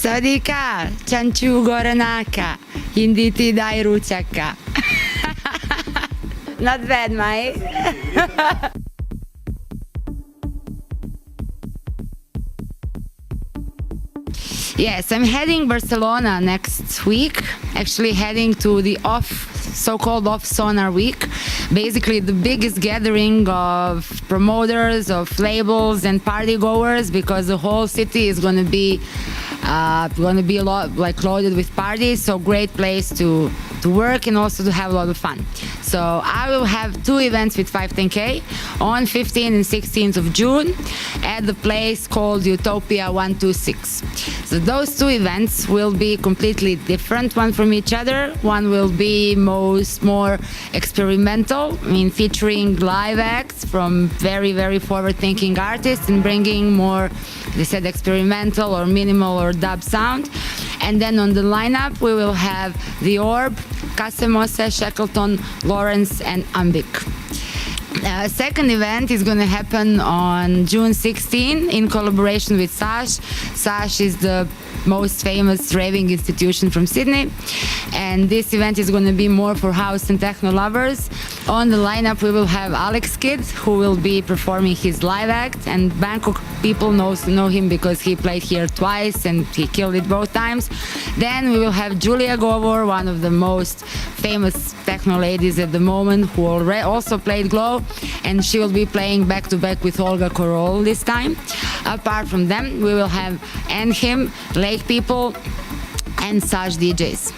สวัสดีค่ะฉันชื่อ Gorana ค่ะยินดีที่ได้รู้จักค่ะ not bad ไหม Yes, I'm heading Barcelona next week. Actually heading to the so-called off Sonar week. Basically the biggest gathering of promoters, of labels and party goers, because the whole city is going to be a lot like loaded with parties. So great place to work and also to have a lot of fun. So I will have two events with 510K on 15th and 16th of June at the place called Utopia 126. So those two events will be completely different, one from each other. One will be more experimental, featuring live acts from very, very forward-thinking artists and bringing more, they said, experimental or minimal or dub sound. And then on the lineup, we will have The Orb, Casemose, Shackleton, Lawrence, and Ambik. Second event is going to happen on June 16 in collaboration with Sash. Sash is the most famous raving institution from Sydney, and this event is going to be more for house and techno lovers. On the lineup we will have Alex Kidd, who will be performing his live act, and Bangkok people know him because he played here twice and he killed it both times. Then we will have Julia Govor, one of the most famous techno ladies at the moment, who also played Glow, and she will be playing back to back with Olga Korol this time. Apart from them, we will have and him, Lake People, and Sash DJs.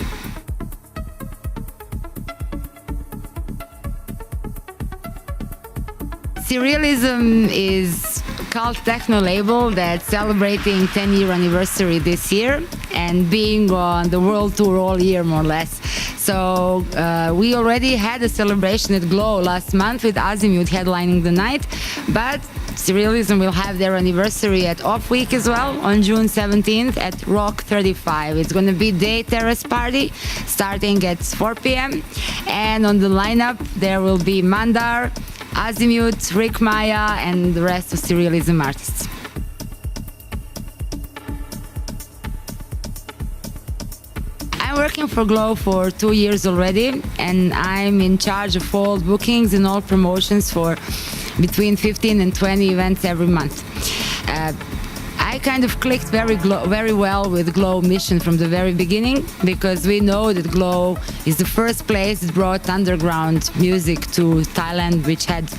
Serialism is a cult techno label that's celebrating 10-year anniversary this year and being on the world tour all year, more or less. So we already had a celebration at Glow last month with Azimuth headlining the night, but Serialism will have their anniversary at Off Week as well on June 17th at Rock 35. It's going to be day terrace party starting at 4 p.m. And on the lineup there will be Mandar, Azimuth, Rick Maya, and the rest of Serialism artists. I'm working for Glow for 2 years already, and I'm in charge of all bookings and all promotions for between 15 and 20 events every month. I kind of clicked very well with Glow mission from the very beginning, because we know that Glow is the first place that brought underground music to Thailand, which had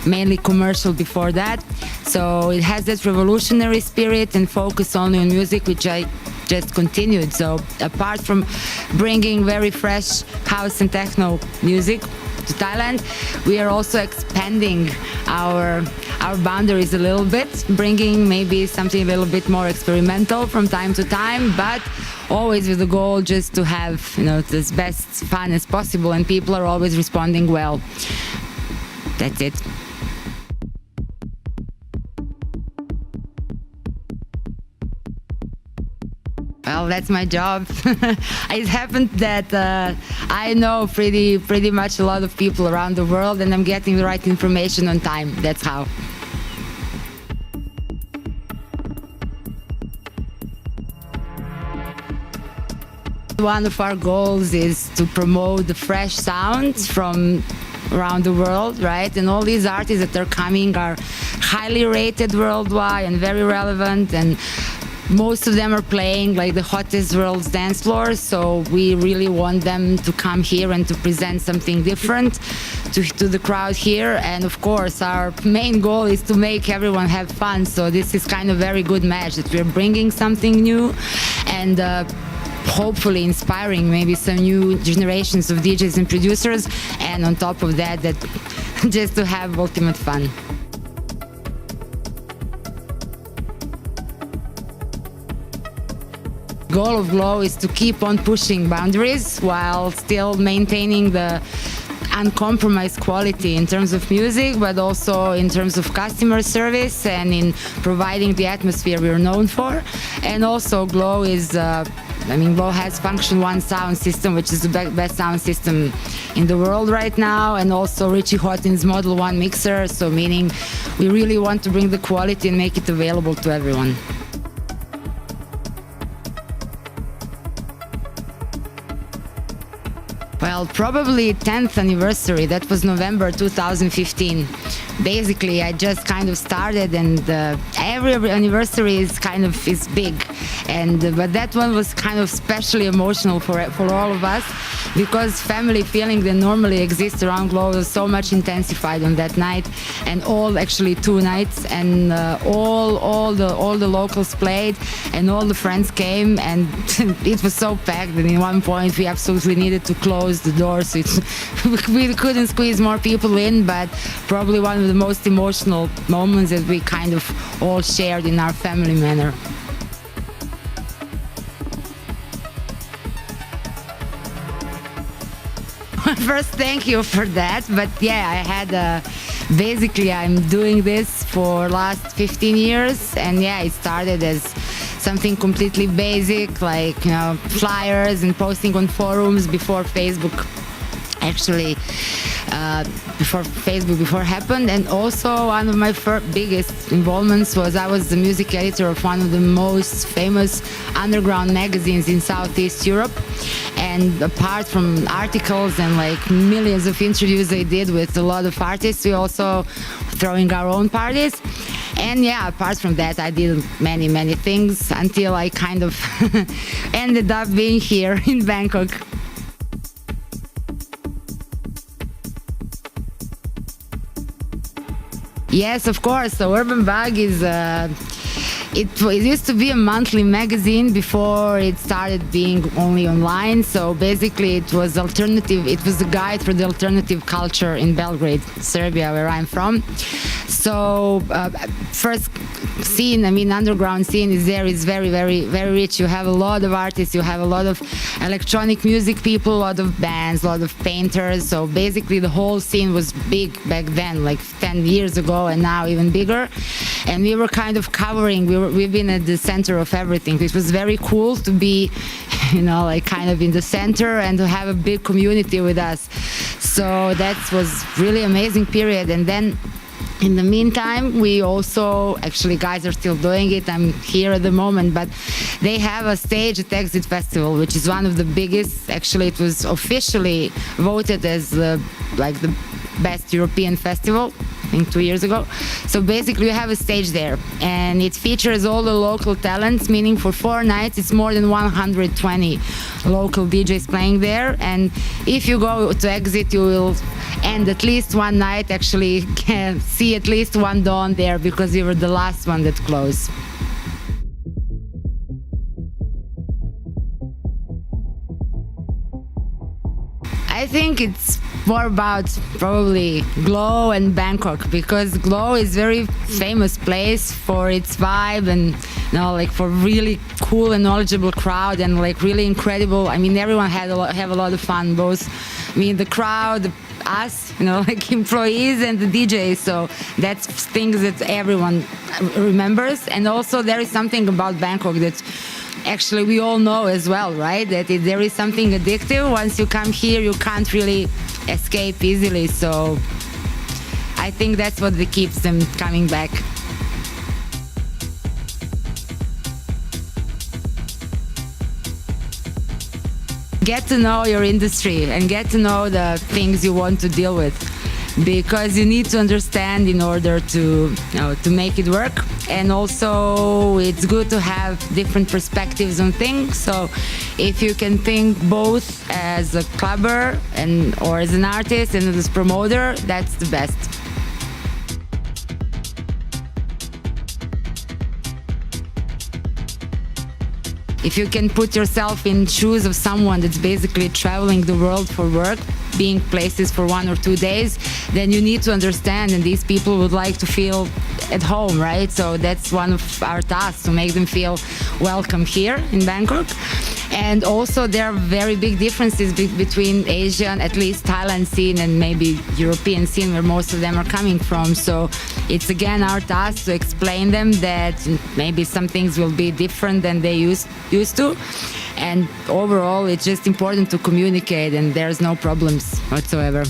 mainly commercial before that. So it has that revolutionary spirit and focus only on music, which I just continued. So apart from bringing very fresh house and techno music to Thailand, we are also expanding our boundaries a little bit, bringing maybe something a little bit more experimental from time to time, but always with the goal just to have as best fun as possible, and people are always responding well. That's it. Well, that's my job. It happened that I know pretty much a lot of people around the world, and I'm getting the right information on time. That's how. One of our goals is to promote the fresh sounds from around the world, right? And all these artists that are coming are highly rated worldwide and very relevant, and most of them are playing like the hottest world's dance floors, so we really want them to come here and to present something different to the crowd here. And of course our main goal is to make everyone have fun, so this is kind of very good match, that we're bringing something new and hopefully inspiring maybe some new generations of DJs and producers, and on top of that just to have ultimate fun. Goal of Glow is to keep on pushing boundaries while still maintaining the uncompromised quality in terms of music, but also in terms of customer service and in providing the atmosphere we're known for. And also Glow is Glow has Function One sound system, which is the best sound system in the world right now, and also Richie Houghton's Model 1 mixer, so meaning we really want to bring the quality and make it available to everyone. Well, probably 10th anniversary. That was November 2015. Basically, I just kind of started, and every anniversary is big, and but that one was kind of especially emotional for all of us, because family feeling that normally exists around GLOW was so much intensified on that night, and actually 2 nights, and all the locals played, and all the friends came, and it was so packed that in one point we absolutely needed to close the doors. We couldn't squeeze more people in, but probably one of the most emotional moments that we kind of all shared in our family manner. First, thank you for that. But yeah, I had basically I'm doing this for last 15 years, and yeah, it started as something completely basic, like flyers and posting on forums before Facebook. Actually, before happened, and also one of my biggest involvements was I was the music editor of one of the most famous underground magazines in Southeast Europe. And apart from articles and like millions of interviews I did with a lot of artists, we also throwing our own parties. And yeah, apart from that, I did many things until I kind of ended up being here in Bangkok. Yes, of course. So Urban Bug is it used to be a monthly magazine before it started being only online. So basically, it was alternative. It was a guide for the alternative culture in Belgrade, Serbia, where I'm from. So first scene, underground scene is very rich. You have a lot of artists, you have a lot of electronic music people, a lot of bands, a lot of painters. So basically the whole scene was big back then, like 10 years ago, and now even bigger. And we were kind of covering, we've been at the center of everything. It was very cool to be, like kind of in the center and to have a big community with us. So that was really amazing period. And then in the meantime, we also, actually guys are still doing it, I'm here at the moment, but they have a stage at Exit Festival, which is one of the biggest. Actually, it was officially voted as the best European festival, I think 2 years ago. So basically you have a stage there, and it features all the local talents, meaning for 4 nights it's more than 120 local DJs playing there. And if you go to Exit, you will end at least one night, actually can see at least one dawn there, because we were the last one that closed. I think it's more about probably GLOW and Bangkok, because GLOW is very famous place for its vibe and for really cool and knowledgeable crowd, and like really incredible. Everyone have a lot of fun, both the crowd, us, like employees and the DJs. So that's things that everyone remembers. And also there is something about Bangkok that actually we all know as well, right? That there is something addictive. Once you come here, you can't really escape easily. So I think that's what keeps them coming back. Get to know your industry and get to know the things you want to deal with, because you need to understand in order to make it work. And also it's good to have different perspectives on things. So if you can think both as a clubber or as an artist and as a promoter, that's the best. If you can put yourself in shoes of someone that's basically traveling the world for work, being places for 1 or 2 days, then you need to understand, and these people would like to feel at home, right? So that's one of our tasks, to make them feel welcome here in Bangkok. And also there are very big differences between Asian, at least Thailand scene, and maybe European scene, where most of them are coming from. So it's again our task to explain them that maybe some things will be different than they used to. And overall, it's just important to communicate, and there's no problems whatsoever.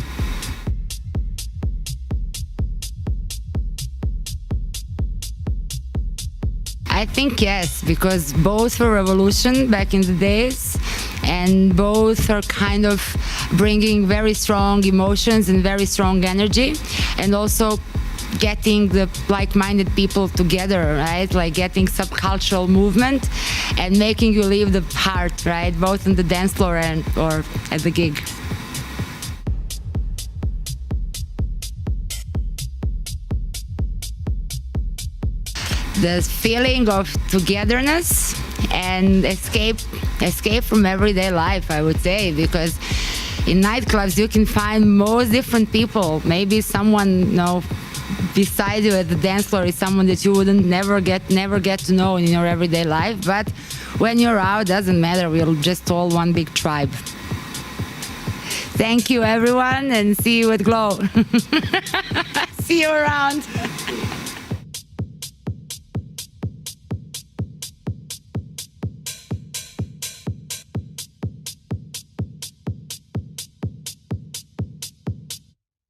I think yes, because both for Revolution back in the days and both are kind of bringing very strong emotions and very strong energy, and also getting the like-minded people together, right? Like getting subcultural movement and making you leave the heart, right? Both on the dance floor and or at the gig. The feeling of togetherness and escape from everyday life, I would say, because in nightclubs you can find most different people. Maybe someone, beside you at the dance floor is someone that you wouldn't never get to know in your everyday life. But when you're out, doesn't matter. We're just all one big tribe. Thank you, everyone, and see you at Glow. See you around.